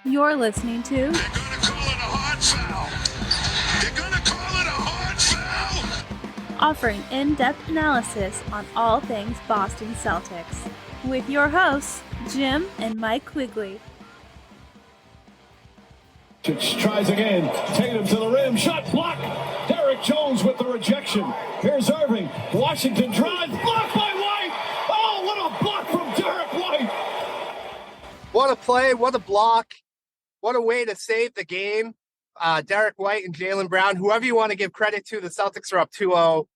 You're listening to They're gonna call it a hard foul. They're gonna call it a hard foul. offering in-depth analysis on all things Boston Celtics with your hosts, Jim and Mike Quigley. Tries again. Tatum to the rim. Shot blocked. Derek Jones with the rejection. Here's Irving. Washington drives. Blocked by White. Oh, what a block from Derek White. What a play. What a block. What a way to save the game. Derek White and Jalen Brown, whoever you want to give credit to, the Celtics are up 2-0.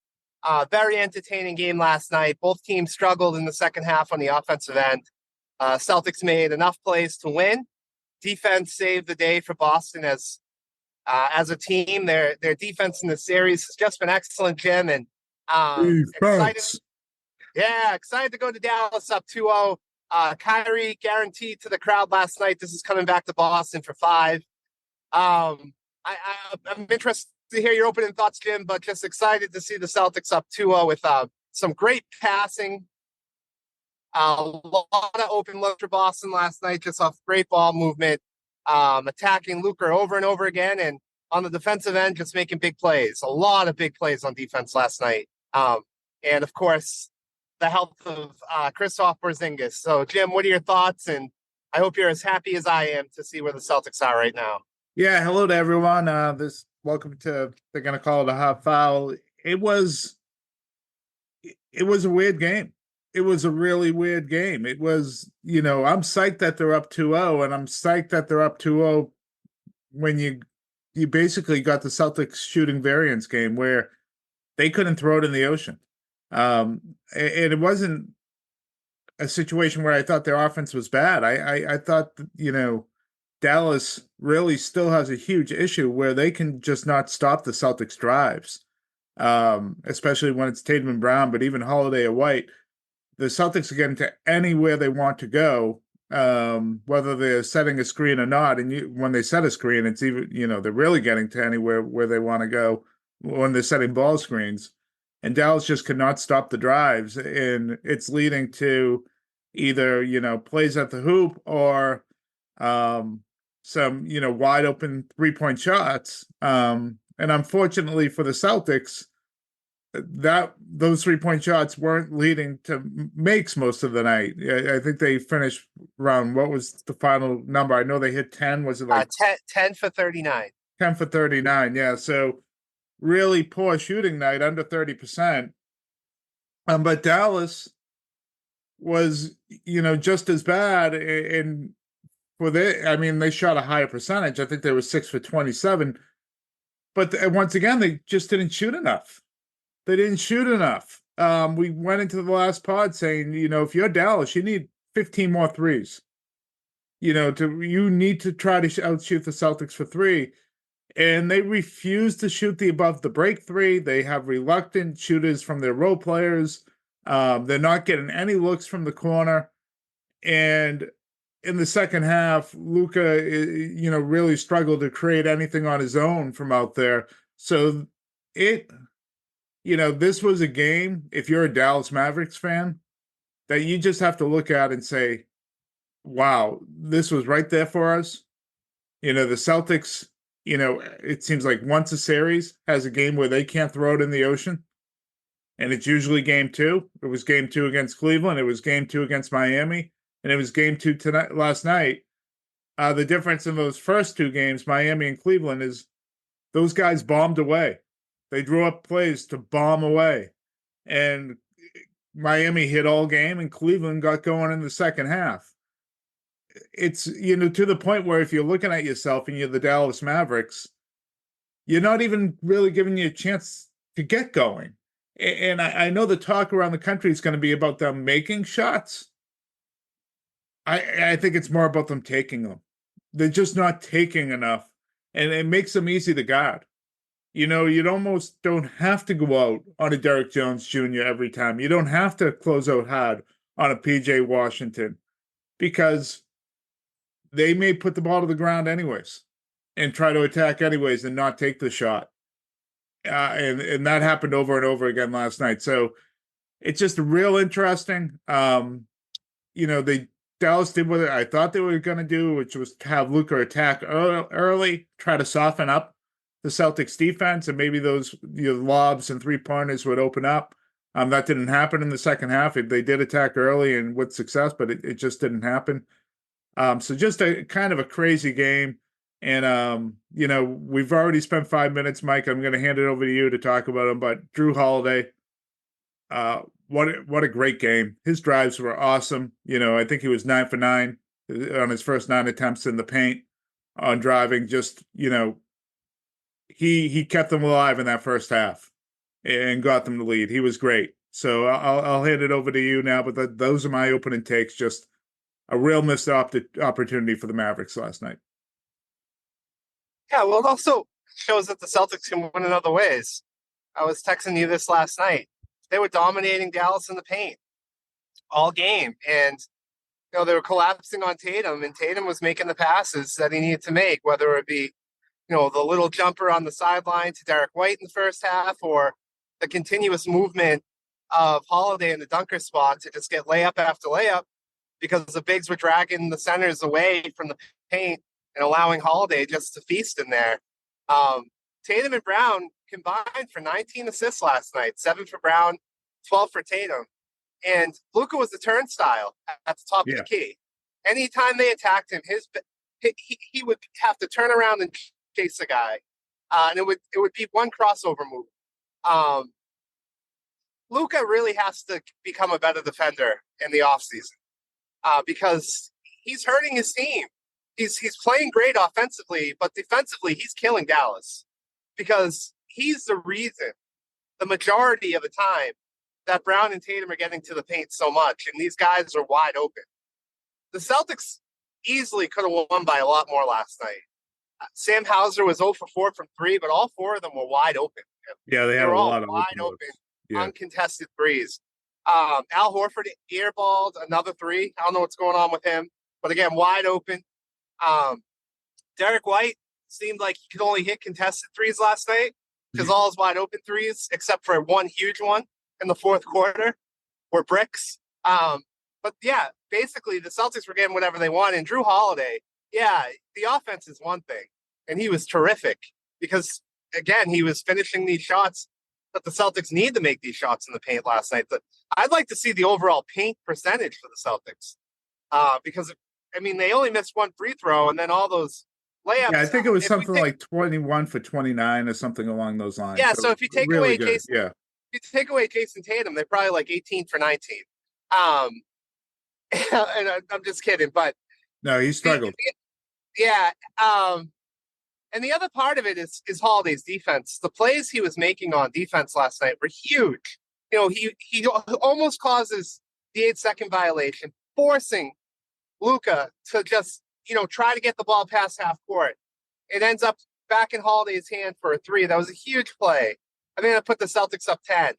Very entertaining game last night. Both teams struggled in the second half on the offensive end. Celtics made enough plays to win. Defense saved the day for Boston as a team. Their defense in the series has just been excellent, Jim. And excited to go to Dallas up 2-0. Kyrie guaranteed to the crowd last night. This is coming back to Boston for 5. I'm interested to hear your opening thoughts, Jim, but just excited to see the Celtics up 2-0 with some great passing. A lot of open looks for Boston last night, just off great ball movement, attacking Luka over and over again, and on the defensive end, just making big plays. A lot of big plays on defense last night. And, of course, the health of Kristaps Porzingis. So, Jim, what are your thoughts? And I hope you're as happy as I am to see where the Celtics are right now. Yeah, hello to everyone. Welcome to, they're going to call it a hot foul. It was a weird game. It was a really weird game. It was, I'm psyched that they're up 2-0, and I'm psyched that they're up 2-0 when you basically got the Celtics shooting variance game where they couldn't throw it in the ocean. And it wasn't a situation where I thought their offense was bad. I thought, Dallas really still has a huge issue where they can just not stop the Celtics drives, especially when it's Tatum and Brown, but even Holiday or White. The Celtics are getting to anywhere they want to go, whether they're setting a screen or not. And when they set a screen, it's even, they're really getting to anywhere where they want to go when they're setting ball screens. And Dallas just cannot stop the drives. And it's leading to either, plays at the hoop or some, wide open 3-point shots. And unfortunately for the Celtics, those 3-point shots weren't leading to makes most of the night. I think they finished around, what was the final number? I know they hit 10. Was it like 10 for 39? 10 for 39, yeah. So really poor shooting night, under 30%. But Dallas was, just as bad. And they shot a higher percentage. I think they were 6 for 27. But once again, they just didn't shoot enough. They didn't shoot enough. We went into the last pod saying, if you're Dallas, you need 15 more threes. You need to try to outshoot the Celtics for 3. And they refuse to shoot the above the break 3. They have reluctant shooters from their role players. They're not getting any looks from the corner. And in the second half, Luka, really struggled to create anything on his own from out there. So this was a game, if you're a Dallas Mavericks fan, that you just have to look at and say, wow, this was right there for us. The Celtics, it seems like once a series has a game where they can't throw it in the ocean, and it's usually game 2. It was game 2 against Cleveland. It was game 2 against Miami, and it was game 2 last night. The difference in those first 2 games, Miami and Cleveland, is those guys bombed away. They drew up plays to bomb away. And Miami hit all game, and Cleveland got going in the second half. It's, to the point where if you're looking at yourself and you're the Dallas Mavericks, you're not even really giving you a chance to get going. And I know the talk around the country is going to be about them making shots. I think it's more about them taking them. They're just not taking enough, and it makes them easy to guard. You almost don't have to go out on a Derek Jones Jr. every time. You don't have to close out hard on a PJ Washington, because they may put the ball to the ground anyways and try to attack anyways and not take the shot. And that happened over and over again last night. So it's just real interesting. They Dallas did what I thought they were going to do, which was to have Luka attack early, try to soften up the Celtics defense, and maybe those lobs and 3-pointers would open up. That didn't happen in the second half. They did attack early and with success, but it just didn't happen. So just a kind of a crazy game. And, we've already spent 5 minutes, Mike. I'm going to hand it over to you to talk about him. But Drew Holiday, what a great game. His drives were awesome. I think he was 9 for 9 on his first 9 attempts in the paint on driving. Just, he kept them alive in that first half and got them the lead. He was great. So I'll hand it over to you now. But those are my opening takes. Just a real missed opportunity for the Mavericks last night. Yeah, well, it also shows that the Celtics can win in other ways. I was texting you this last night. They were dominating Dallas in the paint all game. And, they were collapsing on Tatum, and Tatum was making the passes that he needed to make, whether it be, the little jumper on the sideline to Derek White in the first half, or the continuous movement of Holiday in the dunker spot to just get layup after layup, because the bigs were dragging the centers away from the paint and allowing Holiday just to feast in there. Tatum and Brown combined for 19 assists last night, 7 for Brown, 12 for Tatum. And Luka was the turnstile at the top of the key. Anytime they attacked him, he would have to turn around and chase a guy. And it would be one crossover move. Luka really has to become a better defender in the offseason because he's hurting his team. He's playing great offensively, but defensively, he's killing Dallas because he's the reason the majority of the time that Brown and Tatum are getting to the paint so much, and these guys are wide open. The Celtics easily could have won by a lot more last night. Sam Hauser was 0 for 4 from 3, but all 4 of them were wide open. Yeah, they had a lot of wide open, yeah. Uncontested threes. Al Horford airballed another 3. I don't know what's going on with him, but again, wide open. Derek White seemed like he could only hit contested 3s last night because all his wide open 3s, except for one huge one in the fourth quarter, were bricks. But yeah, basically the Celtics were getting whatever they wanted. And Drew Holiday, the offense is one thing, and he was terrific because again, he was finishing these shots that the Celtics need to make these shots in the paint last night. But I'd like to see the overall paint percentage for the Celtics because they only missed one free throw, and then all those layups. Yeah, I think it was something like 21 for 29 or something along those lines. Yeah, so if you take really away Jason, yeah, if you take away Jason Tatum, they're probably like 18 for 19. And I'm just kidding, but no, he struggled. Yeah, and the other part of it is Holiday's defense. The plays he was making on defense last night were huge. He almost causes the 8-second violation, forcing Luka to just, try to get the ball past half court. It ends up back in Holiday's hand for a 3. That was a huge play. I think that put the Celtics up 10.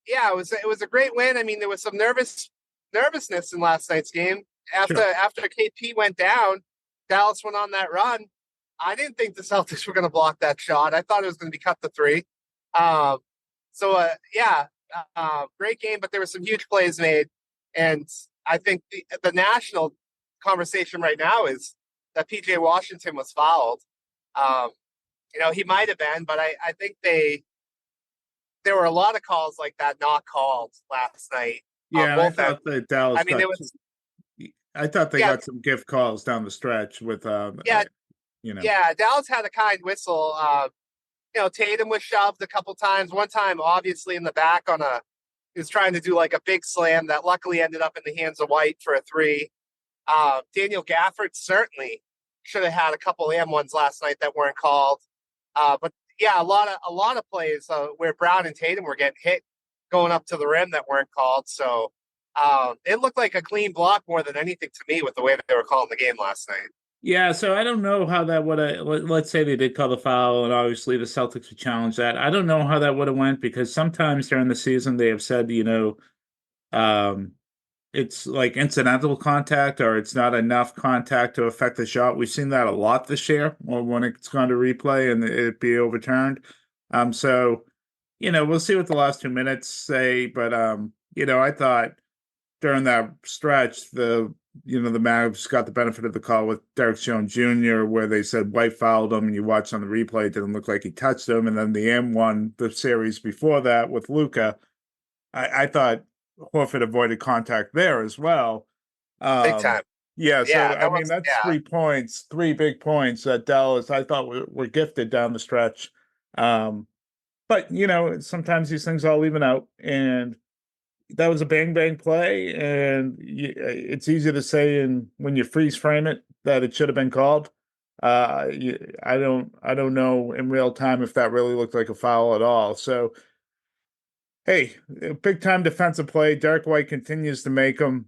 It was a great win. There was some nervousness in last night's game. After KP went down, Dallas went on that run. I didn't think the Celtics were going to block that shot. I thought it was going to be cut to 3. Great game, but there were some huge plays made. And I think the national conversation right now is that PJ Washington was fouled. He might have been, but I think there were a lot of calls like that not called last night. Yeah, I thought that Dallas. I thought they got some gift calls down the stretch with. Dallas had a kind whistle. Tatum was shoved a couple times. One time, obviously, in the back he was trying to do like a big slam that luckily ended up in the hands of White for a 3. Daniel Gafford certainly should have had a couple ones last night that weren't called. But yeah, a lot of plays where Brown and Tatum were getting hit going up to the rim that weren't called. So it looked like a clean block more than anything to me with the way they were calling the game last night. Yeah, so I don't know how that would have, let's say they did call the foul, and obviously the Celtics would challenge that. I don't know how that would have went because sometimes during the season they have said, it's like incidental contact or it's not enough contact to affect the shot. We've seen that a lot this year when it's gone to replay and it be overturned. We'll see what the last 2 minutes say, but, I thought during that stretch, the Mavs got the benefit of the call with Derek Jones Jr., where they said White fouled him, and you watch on the replay, it didn't look like he touched him. And then the M1, the series before that with Luka, I thought Horford avoided contact there as well. Big time. Yeah, so Yeah, I mean that's 3 points, 3 big points that Dallas I thought were gifted down the stretch. But sometimes these things all even out, and that was a bang bang play, and it's easy to say, and when you freeze frame it, that it should have been called. I don't know in real time if that really looked like a foul at all. So, hey, big time defensive play. Derek White continues to make them.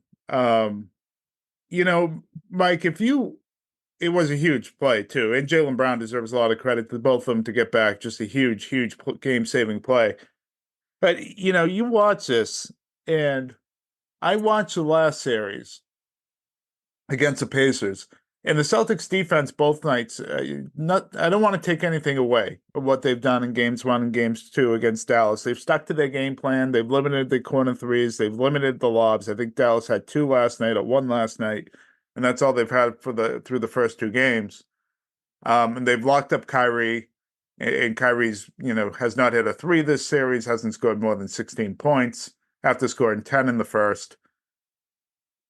Mike, it was a huge play too, and Jalen Brown deserves a lot of credit to both of them to get back. Just a huge game-saving play. But you watch this, and I watched the last series against the Pacers, and the Celtics defense both nights. I don't want to take anything away of what they've done in games 1 and games 2 against Dallas. They've stuck to their game plan. They've limited the corner threes. They've limited the lobs. I think Dallas had 2 last night or 1 last night, and that's all they've had through the first 2 games. And they've locked up Kyrie, and Kyrie's has not hit a 3 this series. Hasn't scored more than 16 points after scoring 10 in the first.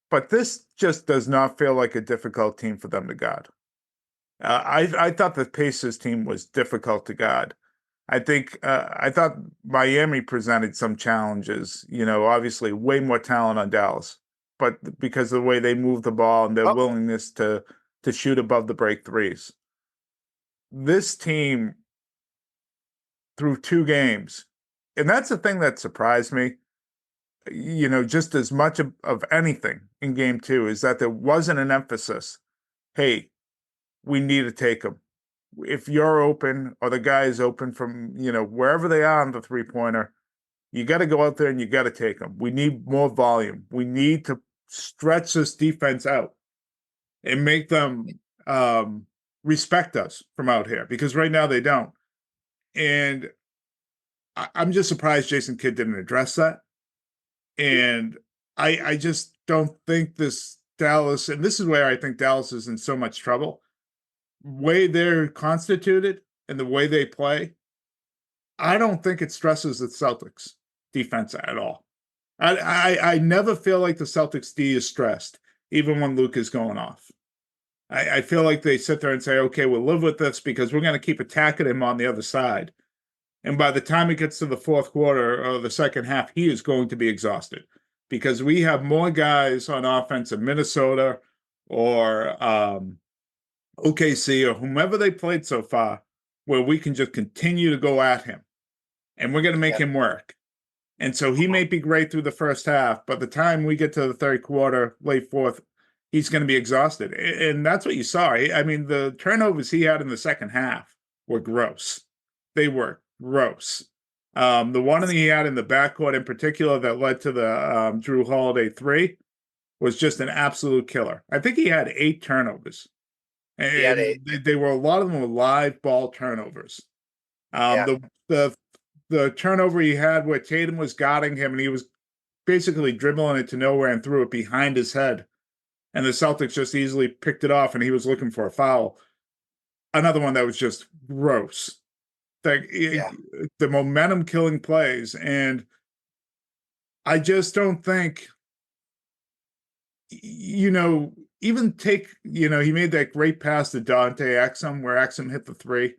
But this just does not feel like a difficult team for them to guard. I thought the Pacers team was difficult to guard. I thought Miami presented some challenges. Obviously way more talent on Dallas, but because of the way they move the ball and their willingness to shoot above the break threes, this team through 2 games, and that's the thing that surprised me. Just as much of anything in game 2 is that there wasn't an emphasis. Hey, we need to take them. If you're open or the guy is open from, wherever they are on the 3-pointer, you got to go out there and you got to take them. We need more volume. We need to stretch this defense out and make them respect us from out here, because right now they don't. And I'm just surprised Jason Kidd didn't address that. And I just don't think this Dallas, and this is where I think Dallas is in so much trouble, way they're constituted and the way they play, I don't think it stresses the Celtics defense at all. I never feel like the Celtics D is stressed, even when Luke is going off. I feel like they sit there and say, okay, we'll live with this because we're going to keep attacking him on the other side. And by the time it gets to the fourth quarter or the second half, he is going to be exhausted, because we have more guys on offense in Minnesota or OKC or whomever they played so far, where we can just continue to go at him, and we're going to make him work. And so he may be great through the first half, but the time we get to the third quarter, late fourth, he's going to be exhausted. And that's what you saw. I mean, the turnovers he had in the second half were gross. They were gross. The one he had in the backcourt in particular that led to the Drew Holiday 3 was just an absolute killer. I think he had 8 turnovers. And he had 8. They were, a lot of them were live ball turnovers. The turnover he had where Tatum was guarding him and he was basically dribbling it to nowhere and threw it behind his head, and the Celtics just easily picked it off and he was looking for a foul. Another one that was just gross. The momentum killing plays. And I just don't think, even take, he made that great pass to Dante Exum where Exum hit the 3.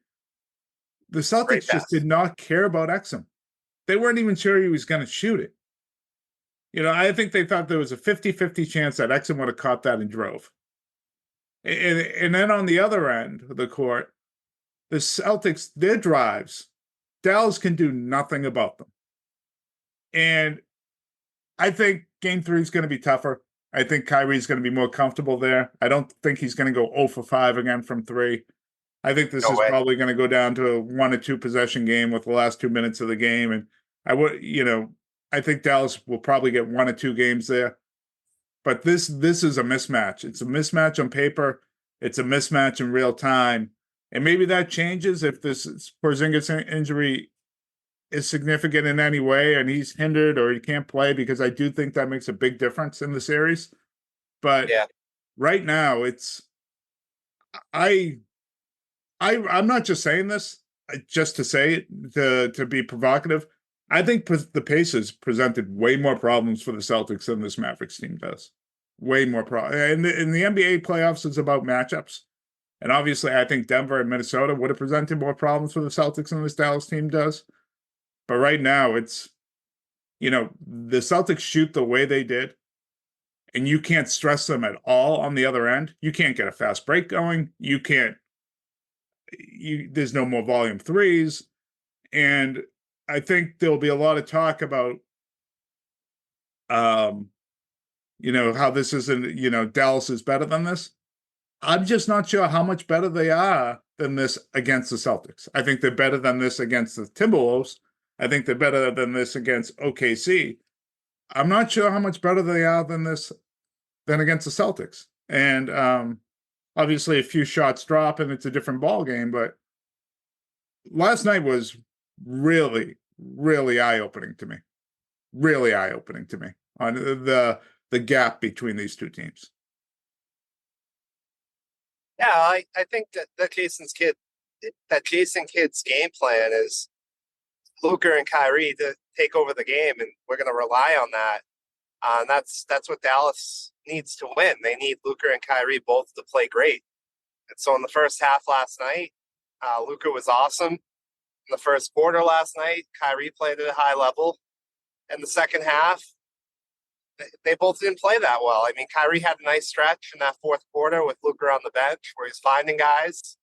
The Celtics just did not care about Exum. They weren't even sure he was going to shoot it. I think they thought there was a 50-50 chance that Exum would have caught that and drove. And then on the other end of the court, the Celtics, their drives, Dallas can do nothing about them. And I think game 3 is going to be tougher. I think Kyrie's going to be more comfortable there. I don't think he's going to go 0 for 5 again from 3. I think this is probably going to go down to a 1 or 2 possession game with the last 2 minutes of the game. And I think Dallas will probably get 1 or 2 games there. But this is a mismatch. It's a mismatch on paper. It's a mismatch in real time. And maybe that changes if this Porzingis injury is significant in any way and he's hindered or he can't play, because I do think that makes a big difference in the series. But right now I'm not just saying this just to say it, to be provocative. I think the Pacers presented way more problems for the Celtics than this Mavericks team does. Way more problems. And in the NBA playoffs, it's about matchups. And obviously, I think Denver and Minnesota would have presented more problems for the Celtics than this Dallas team does. But right now, it's, the Celtics shoot the way they did, and you can't stress them at all on the other end. You can't get a fast break going. There's no more volume threes. And I think there'll be a lot of talk about, how this isn't, Dallas is better than this. I'm just not sure how much better they are than this against the Celtics. I think they're better than this against the Timberwolves. I think they're better than this against OKC. I'm not sure how much better they are than against the Celtics. And obviously a few shots drop and it's a different ball game, but last night was really, really eye-opening to me. Really eye-opening to me on the gap between these two teams. Yeah, I think that Jason Kidd's game plan is Luka and Kyrie to take over the game, and we're going to rely on that. And that's what Dallas needs to win. They need Luka and Kyrie both to play great. And so in the first half last night, Luka was awesome. In the first quarter last night, Kyrie played at a high level. In the second half, they both didn't play that well. I mean, Kyrie had a nice stretch in that fourth quarter with Luka on the bench where he's finding guys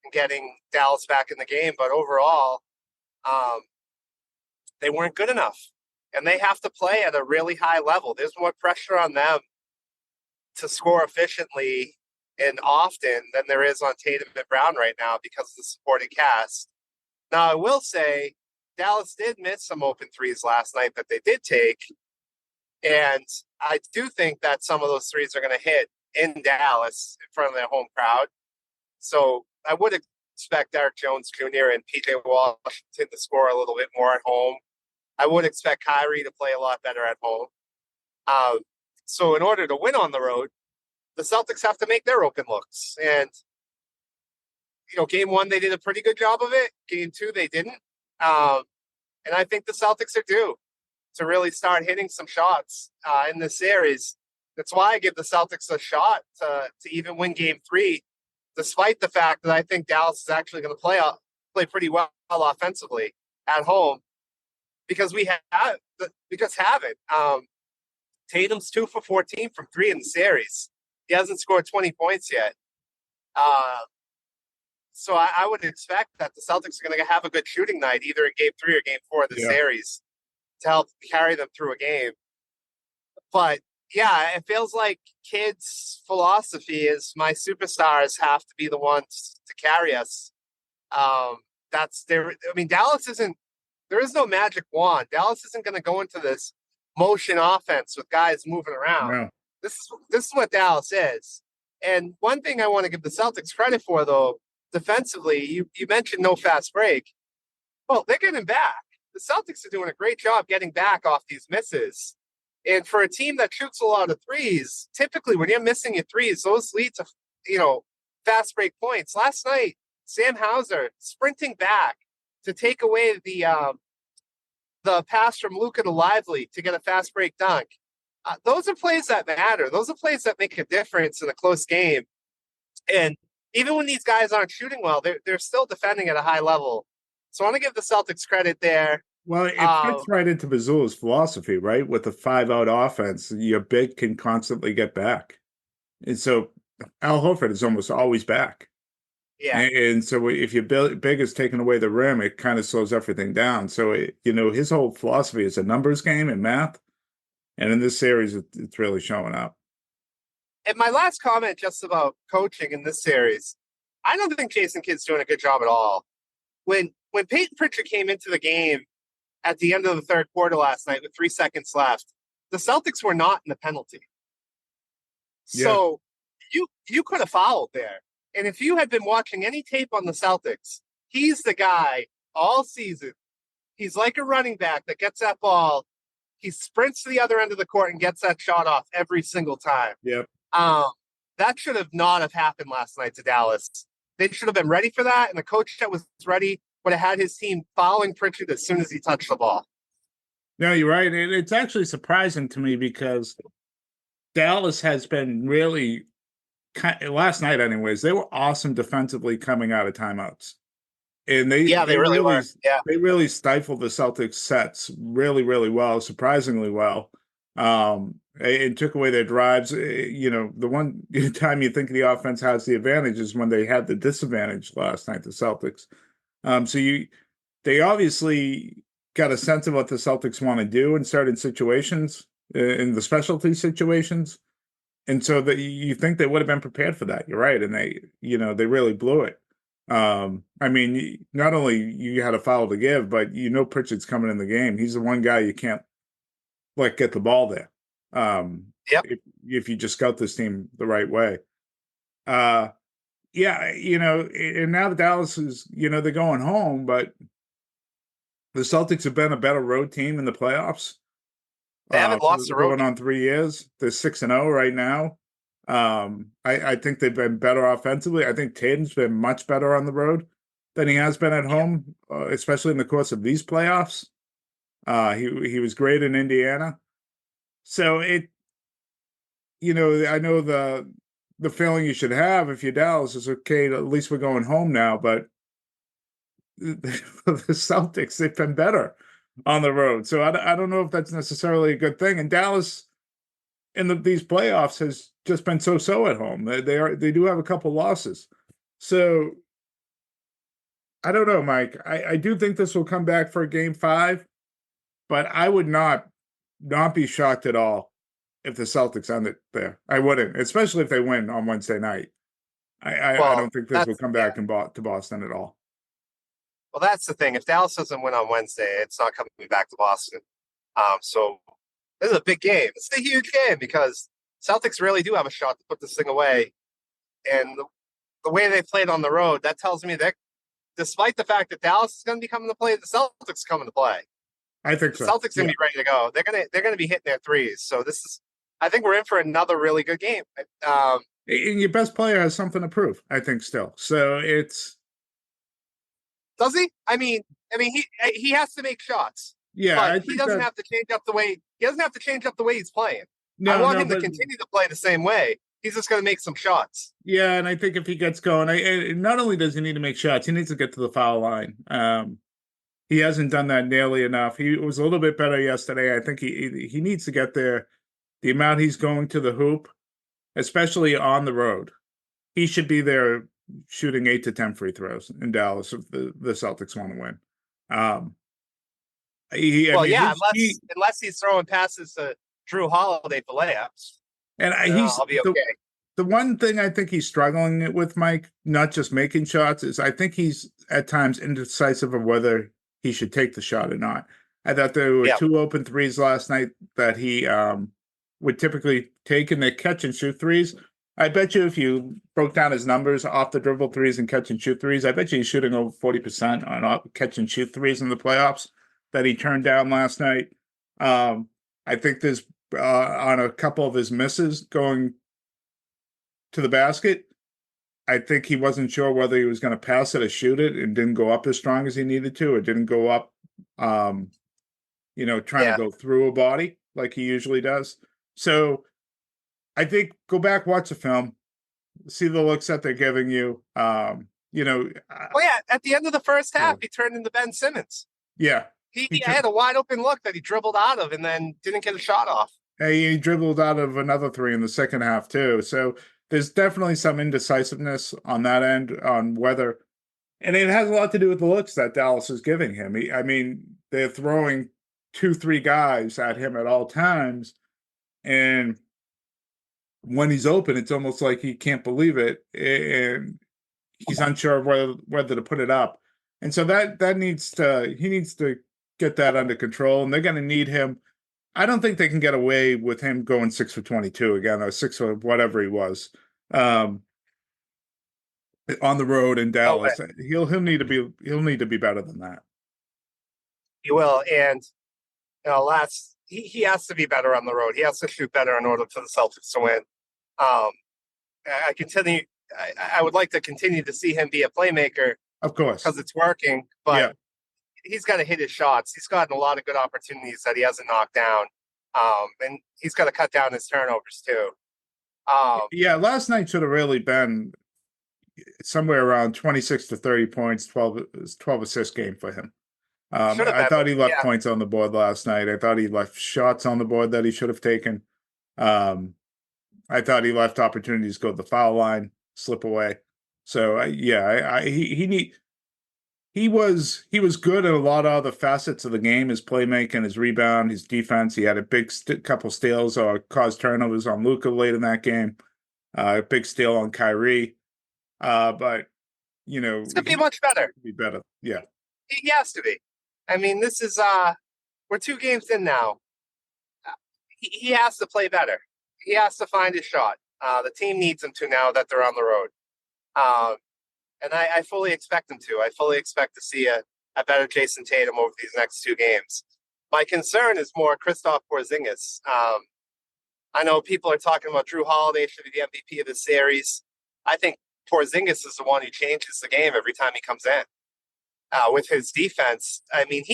and getting Dallas back in the game. But overall, they weren't good enough. And they have to play at a really high level. There's more pressure on them to score efficiently and often than there is on Tatum and Brown right now because of the supporting cast. Now, I will say Dallas did miss some open threes last night that they did take. And I do think that some of those threes are going to hit in Dallas in front of their home crowd. So I would expect Derek Jones Jr. and PJ Washington to score a little bit more at home. I would expect Kyrie to play a lot better at home. So in order to win on the road, the Celtics have to make their open looks. And, game one, they did a pretty good job of it. Game two, they didn't. And I think the Celtics are due to really start hitting some shots in this series. That's why I give the Celtics a shot to even win game three, despite the fact that I think Dallas is actually going to play pretty well offensively at home. Because Tatum's 2 for 14 from 3 in the series. He hasn't scored 20 points yet. So I would expect that the Celtics are going to have a good shooting night, either in game 3 or game 4 of the series, to help carry them through a game. But yeah, it feels like Kidd's philosophy is my superstars have to be the ones to carry us. Dallas isn't. There is no magic wand. Dallas isn't going to go into this motion offense with guys moving around. No. This is what Dallas is. And one thing I want to give the Celtics credit for, though, defensively, you mentioned no fast break. Well, they're getting back. The Celtics are doing a great job getting back off these misses. And for a team that shoots a lot of threes, typically when you're missing your threes, those lead to, fast break points. Last night, Sam Hauser sprinting back to take away the pass from Luka to Lively to get a fast break dunk. Those are plays that matter. Those are plays that make a difference in a close game. And even when these guys aren't shooting well, they're still defending at a high level. So I want to give the Celtics credit there. Well, it fits right into Mazzulla's philosophy, right? With the 5-out offense, your big can constantly get back. And so Al Horford is almost always back. Yeah. And so if your big is taking away the rim, it kind of slows everything down. So, his whole philosophy is a numbers game and math. And in this series, it's really showing up. And my last comment just about coaching in this series, I don't think Jason Kidd's doing a good job at all. When Peyton Pritchard came into the game at the end of the third quarter last night with 3 seconds left, the Celtics were not in the penalty. Yeah. So you could have fouled there. And if you had been watching any tape on the Celtics, he's the guy all season. He's like a running back that gets that ball. He sprints to the other end of the court and gets that shot off every single time. Yep. That should have not have happened last night to Dallas. They should have been ready for that, and the coach that was ready would have had his team following Pritchard as soon as he touched the ball. No, you're right. It's actually surprising to me because Dallas has been really, last night anyways, they were awesome defensively coming out of timeouts. And they really were. Yeah. They really stifled the Celtics sets really, really well, surprisingly well. And took away their drives. The one time you think the offense has the advantage is when they had the disadvantage last night, the Celtics. They obviously got a sense of what the Celtics want to do in certain situations, in the specialty situations. And so that you think they would have been prepared for that. You're right. And they really blew it. Not only you had a foul to give, but Pritchard's coming in the game. He's the one guy you can't get the ball there. If you just scout this team the right way. And now the Dallas is, they're going home, but the Celtics have been a better road team in the playoffs. They haven't lost the road. Going on 3 years. They're 6-0 right now. I think they've been better offensively. I think Tatum's been much better on the road than he has been at home, especially in the course of these playoffs. He was great in Indiana. So I know the feeling you should have if you're Dallas is, okay, at least we're going home now, but the Celtics, they've been better on the road. So I don't know if that's necessarily a good thing. And Dallas in these playoffs has just been so at home. They do have a couple losses. So I don't know, Mike. I do think this will come back for Game 5, but I would not be shocked at all if the Celtics end it there. I wouldn't, especially if they win on Wednesday night. I don't think this will come back to Boston at all. Well, that's the thing. If Dallas doesn't win on Wednesday, it's not coming back to Boston. So this is a big game. It's a huge game because Celtics really do have a shot to put this thing away. And the way they played on the road, that tells me that despite the fact that Dallas is going to be coming to play, the Celtics coming to play. I think so. The Celtics going to be ready to go. They're going to be hitting their threes. So I think we're in for another really good game. And your best player has something to prove, I think, still. So it's. Does he? I mean, he has to make shots. Yeah, but he doesn't have to change up the way. He doesn't have to change up the way he's playing. I want him to continue to play the same way. He's just going to make some shots. Yeah, and I think if he gets going, not only does he need to make shots, he needs to get to the foul line. He hasn't done that nearly enough. He was a little bit better yesterday. I think he needs to get there. The amount he's going to the hoop, especially on the road, he should be there shooting 8 to 10 free throws in Dallas if the Celtics want to win. Unless he's throwing passes to Drew Holiday for layups. And I'll be okay. The one thing I think he's struggling with, Mike, not just making shots, is I think he's at times indecisive of whether he should take the shot or not. I thought there were 2 open threes last night that he would typically take, and they catch and shoot threes. I bet you if you broke down his numbers off the dribble threes and catch and shoot threes, I bet you he's shooting over 40% on catch and shoot threes in the playoffs that he turned down last night. I think there's on a couple of his misses going to the basket, I think he wasn't sure whether he was going to pass it or shoot it, and didn't go up as strong as he needed to, or didn't go up, trying to go through a body like he usually does. So I think go back, watch the film, see the looks that they're giving you. At the end of the first half, he turned into Ben Simmons. Yeah. He had a wide open look that he dribbled out of and then didn't get a shot off. He dribbled out of another 3 in the second half too. So there's definitely some indecisiveness on that end on whether, and it has a lot to do with the looks that Dallas is giving him. They're throwing 2-3 guys at him at all times, and when he's open, it's almost like he can't believe it, and he's unsure of whether to put it up. And so he needs to get that under control, and they're going to need him. I don't think they can get away with him going 6 for 22 again, or 6 for whatever he was on the road in Dallas. He'll need to be better than that. He will. And he has to be better on the road. He has to shoot better in order for the Celtics to win. Um, I would like to continue to see him be a playmaker Of course. because it's working, but he's got to hit his shots. He's gotten a lot of good opportunities that he hasn't knocked down. And he's got to cut down his turnovers too. Last night should have really been somewhere around 26 to 30 points, 12 assist game for him. I thought he left points on the board last night. I thought he left shots on the board that he should have taken. I thought he left opportunities to go to the foul line, slip away. So he was good at a lot of other facets of the game: his playmaking, his rebound, his defense. He had a big couple steals or caused turnovers on Luka late in that game. A big steal on Kyrie. But it's gonna be much better. Be better, yeah. He has to be. I mean, this is we're 2 games in now. He has to play better. He has to find his shot. The team needs him to now that they're on the road. And I fully expect him to. I fully expect to see a better Jason Tatum over these next 2 games. My concern is more Kristaps Porzingis. I know people are talking about Drew Holiday should be the MVP of the series. I think Porzingis is the one who changes the game every time he comes in. With his defense, I mean,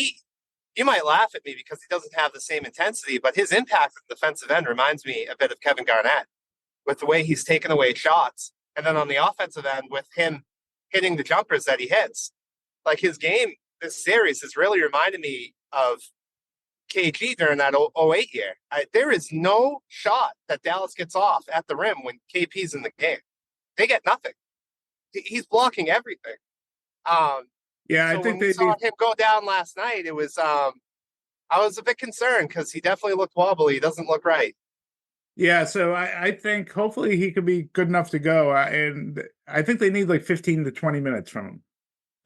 you might laugh at me because he doesn't have the same intensity, but his impact at the defensive end reminds me a bit of Kevin Garnett with the way he's taken away shots. And then on the offensive end with him hitting the jumpers that he hits. Like his game, this series has really reminded me of KG during that 08 year. There is no shot that Dallas gets off at the rim when KP's in the game. They get nothing. He's blocking everything. I think they saw him go down last night. It was I was a bit concerned because he definitely looked wobbly. He doesn't look right. Yeah, so I think hopefully he could be good enough to go. And I think they need like 15 to 20 minutes from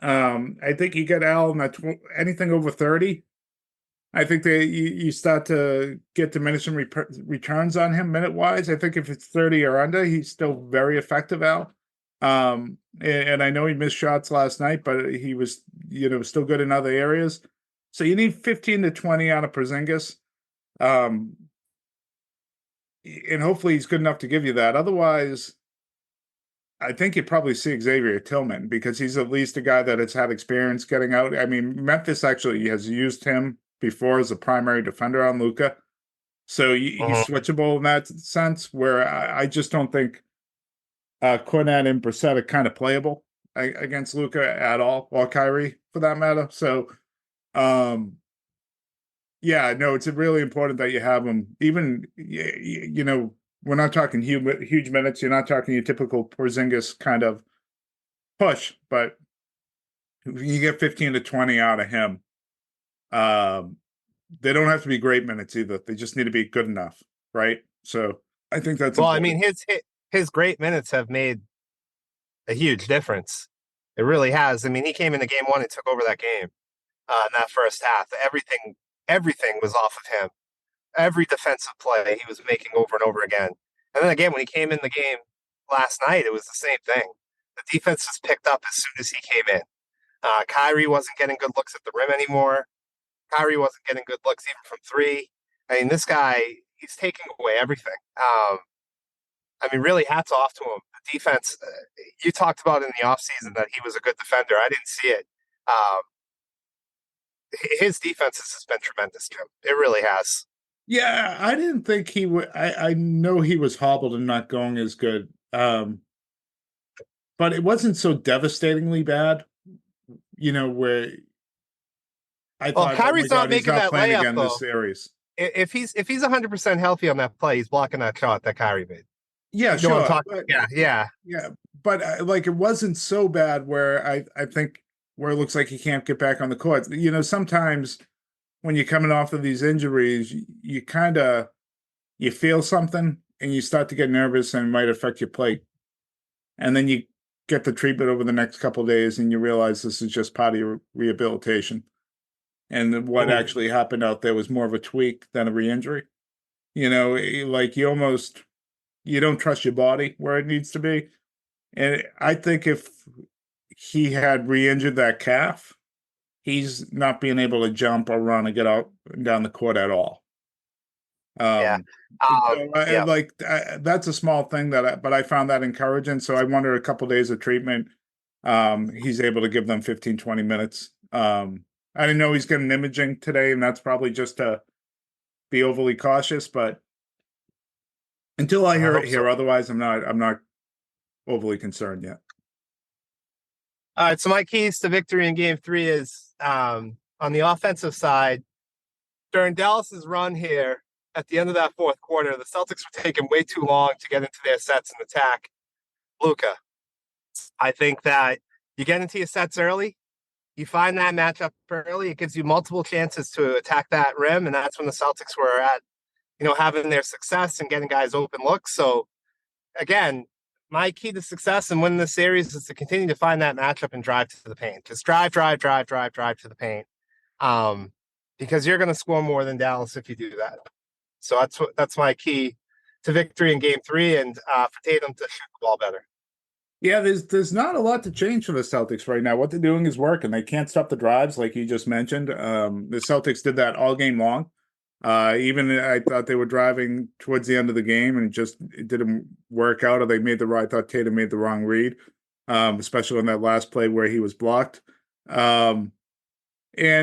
him. I think you get Al in anything over 30. I think you start to get diminishing returns on him minute-wise. I think if it's 30 or under, he's still very effective, Al. And I know he missed shots last night, but he was, still good in other areas. So you need 15 to 20 out of Porzingis. And hopefully he's good enough to give you that. Otherwise, I think you'd probably see Xavier Tillman because he's at least a guy that has had experience getting out. I mean, Memphis actually has used him before as a primary defender on Luka. So he's switchable in that sense, where I just don't think Cornette and Brissett are kind of playable against Luka at all, or Kyrie for that matter. So, it's really important that you have them. Even, we're not talking huge minutes. You're not talking your typical Porzingis kind of push, but you get 15 to 20 out of him. They don't have to be great minutes either. They just need to be good enough, right? So I think that's important. I mean, his great minutes have made a huge difference. It really has. I mean, he came into game 1 and took over that game in that first half. Everything was off of him. Every defensive play he was making over and over again. And then again, when he came in the game last night, it was the same thing. The defense was picked up as soon as he came in. Kyrie wasn't getting good looks at the rim anymore. Kyrie wasn't getting good looks even from 3. I mean, this guy, he's taking away everything. I mean, really hats off to him. The defense, you talked about in the offseason that he was a good defender. I didn't see it. His defense has been tremendous, Jim. It really has. Yeah, I didn't think he would. I know he was hobbled and not going as good. But it wasn't so devastatingly bad, where I thought, Kyrie's not making that layup again though. This series. If he's 100% healthy on that play, he's blocking that shot that Kyrie made. Yeah, sure. Yeah. But it wasn't so bad where I think where it looks like he can't get back on the court. Sometimes when you're coming off of these injuries, you feel something and you start to get nervous and it might affect your play. And then you get the treatment over the next couple of days and you realize this is just part of your rehabilitation. And what actually happened out there was more of a tweak than a re-injury. Like you don't trust your body where it needs to be. And I think if he had re-injured that calf, he's not being able to jump or run and get out and down the court at all. Yeah. Yeah. That's a small thing but I found that encouraging. So I wonder a couple days of treatment, he's able to give them 15, 20 minutes. I didn't know he's getting imaging today, and that's probably just to be overly cautious, but until I hear otherwise, I'm not overly concerned yet. All right. So my keys to victory in game 3 is on the offensive side. During Dallas's run here, at the end of that fourth quarter, the Celtics were taking way too long to get into their sets and attack Luka. I think that you get into your sets early, you find that matchup early, it gives you multiple chances to attack that rim, and that's when the Celtics were at, having their success and getting guys open looks. So, again, my key to success and winning the series is to continue to find that matchup and drive to the paint. Just drive to the paint, because you're going to score more than Dallas if you do that. So that's my key to victory in game 3, and for Tatum to shoot the ball better. Yeah, there's not a lot to change for the Celtics right now. What they're doing is working. They can't stop the drives, like you just mentioned. The Celtics did that all game long. Even I thought they were driving towards the end of the game, and it didn't work out. Or I thought Tatum made the wrong read, especially on that last play where he was blocked. And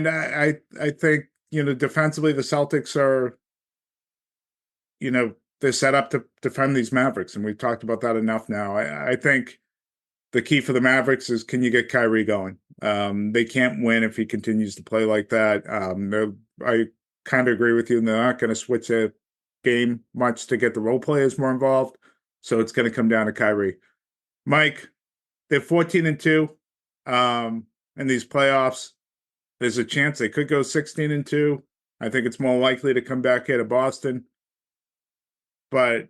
I think defensively the Celtics are, they're set up to defend these Mavericks, and we've talked about that enough now. I think the key for the Mavericks is, can you get Kyrie going? They can't win if he continues to play like that. I kind of agree with you. They're not going to switch a game much to get the role players more involved. So it's going to come down to Kyrie. Mike, they're 14-2 in these playoffs. There's a chance they could go 16-2. I think it's more likely to come back here to Boston. But,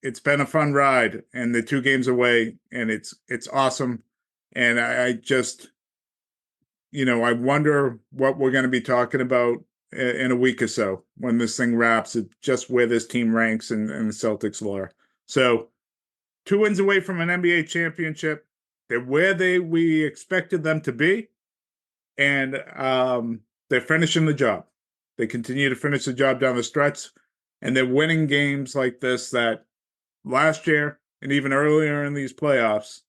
it's been a fun ride, and the 2 games away, and it's awesome. And I just, I wonder what we're going to be talking about in a week or so when this thing wraps, just where this team ranks in the Celtics lore. So 2 wins away from an NBA championship. They're where we expected them to be, and they're finishing the job. They continue to finish the job down the stretch, and they're winning games like this that last year and even earlier in these playoffs,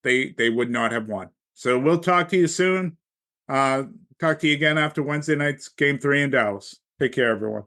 they would not have won. So we'll talk to you soon. Talk to you again after Wednesday night's game 3 in Dallas. Take care, everyone.